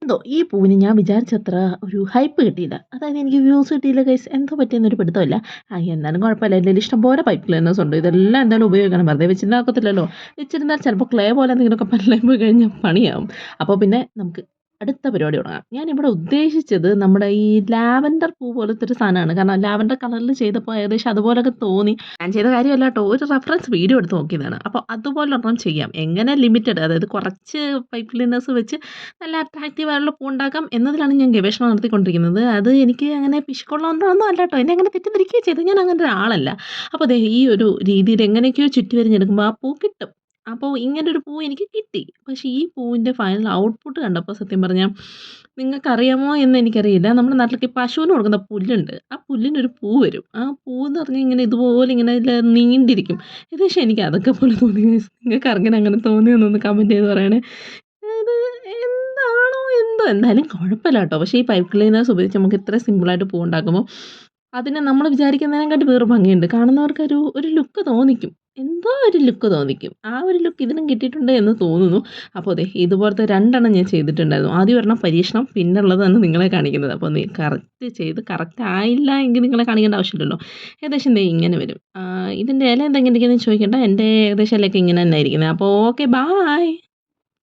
എന്തോ ഈ പൂവിന് ഞാൻ വിചാരിച്ചത്ര ഒരു ഹൈപ്പ് കിട്ടിയില്ല. അതായത് എനിക്ക് വ്യൂസ് കിട്ടിയില്ല ഗൈസ്. എന്തോ പറ്റിയെന്നൊരു പിടുത്തമില്ല. എന്നാലും കുഴപ്പമില്ല. എന്റേൽ ഇഷ്ടം പോലെ പൈപ്പ് ക്ലീനേഴ്സ് ഉണ്ട്. ഇതെല്ലാം എന്തായാലും ഉപയോഗിക്കണം. വെറുതെ വെച്ചിരുന്നാ വെച്ചിരുന്നാൽ ചിലപ്പോൾ ക്ലേ പോലെ എന്തെങ്കിലുമൊക്കെ പല്ലായി പോയി കഴിഞ്ഞാൽ പണിയാവും. അപ്പോൾ പിന്നെ നമുക്ക് അടുത്ത പരിപാടി തുടങ്ങാം. ഞാനിവിടെ ഉദ്ദേശിച്ചത് നമ്മുടെ ഈ ലാവൻഡർ പൂ പോലത്തെ ഒരു സാധനമാണ്. കാരണം ലാവൻഡർ കളറിൽ ചെയ്തപ്പോൾ ഏകദേശം അതുപോലൊക്കെ തോന്നി. ഞാൻ ചെയ്ത കാര്യമല്ല കേട്ടോ. ഒരു റഫറൻസ് വീഡിയോ എടുത്ത് നോക്കിയതാണ്. അപ്പോൾ അതുപോലെ ഒരെണ്ണം ചെയ്യാം. എങ്ങനെ ലിമിറ്റഡ്, അതായത് കുറച്ച് പൈപ്പ് ക്ലീനേഴ്സ് വെച്ച് നല്ല അട്രാക്റ്റീവ് ആയിട്ടുള്ള പൂ ഉണ്ടാക്കാം എന്നതിലാണ് ഞാൻ ഗവേഷണം നടത്തിക്കൊണ്ടിരിക്കുന്നത്. അത് എനിക്ക് അങ്ങനെ പിശുക്കുള്ളതുകൊണ്ടൊന്നും അല്ല കേട്ടോ. എന്നെ അങ്ങനെ തെറ്റിദ്ധരിക്കുകയും ചെയ്തു. ഞാൻ അങ്ങനെ ഒരാളല്ല. അപ്പോൾ ദേ ഈ ഒരു രീതിയിൽ എങ്ങനെയൊക്കെയോ ചുറ്റി വരിഞ്ഞെടുക്കുമ്പോൾ ആ പൂ കിട്ടും. അപ്പോൾ ഇങ്ങനൊരു പൂ എനിക്ക് കിട്ടി. പക്ഷേ ഈ പൂവിൻ്റെ ഫൈനൽ ഔട്ട്പുട്ട് കണ്ടപ്പോൾ സത്യം പറഞ്ഞാൽ നിങ്ങൾക്കറിയാമോ എന്ന് എനിക്കറിയില്ല. നമ്മുടെ നാട്ടിലൊക്കെ ഈ പശുവിന് കൊടുക്കുന്ന പുല്ലുണ്ട്. ആ പുല്ലിനൊരു പൂ വരും. ആ പൂന്ന് പറഞ്ഞാൽ ഇങ്ങനെ ഇതുപോലെ ഇങ്ങനെ നീണ്ടിരിക്കും. ഏകദേശം എനിക്ക് അതൊക്കെ പോലെ തോന്നി ഗൈസ്. നിങ്ങൾക്ക് അങ്ങനെ തോന്നിയോന്നൊന്ന് കമൻറ്റ് ചെയ്ത് പറയണേ. ഇത് എന്താണോ എന്തോ, എന്തായാലും കുഴപ്പമില്ല കേട്ടോ. പക്ഷേ ഈ പൈപ്പ് ക്ലീനേഴ്സ് ഉപയോഗിച്ച് നമുക്ക് ഇത്ര സിമ്പിളായിട്ട് പൂ ഉണ്ടാക്കുമ്പോൾ അതിന് നമ്മൾ വിചാരിക്കുന്നതിനെക്കാട്ടി വേറെ ഭംഗിയുണ്ട്. കാണുന്നവർക്കൊരു ഒരു ലുക്ക് തോന്നിക്കും. എന്തോ ഒരു ലുക്ക് തോന്നിക്കും. ആ ഒരു ലുക്ക് ഇതിനും കിട്ടിയിട്ടുണ്ട് എന്ന് തോന്നുന്നു. അപ്പോൾ ദേ ഇതുപോലത്തെ 2 എണ്ണം ഞാൻ ചെയ്തിട്ടുണ്ടായിരുന്നു. ആദ്യം ഒരെണ്ണം പരീക്ഷണം, പിന്നുള്ളതാണ് നിങ്ങളെ കാണിക്കുന്നത്. അപ്പോൾ നീ കറക്റ്റ് ചെയ്ത് കറക്റ്റ് ആയില്ല എങ്കിൽ നിങ്ങളെ കാണിക്കേണ്ട ആവശ്യമില്ലല്ലോ. ഏകദേശം ദേ ഇങ്ങനെ വരും. ഇതിൻ്റെ ഇല എന്തെങ്കിലും ചോദിക്കേണ്ട. എൻ്റെ ഏകദേശം ഇലയൊക്കെ ഇങ്ങനെ തന്നെ ആയിരിക്കുന്നത്. അപ്പോൾ ഓക്കെ ബായ്.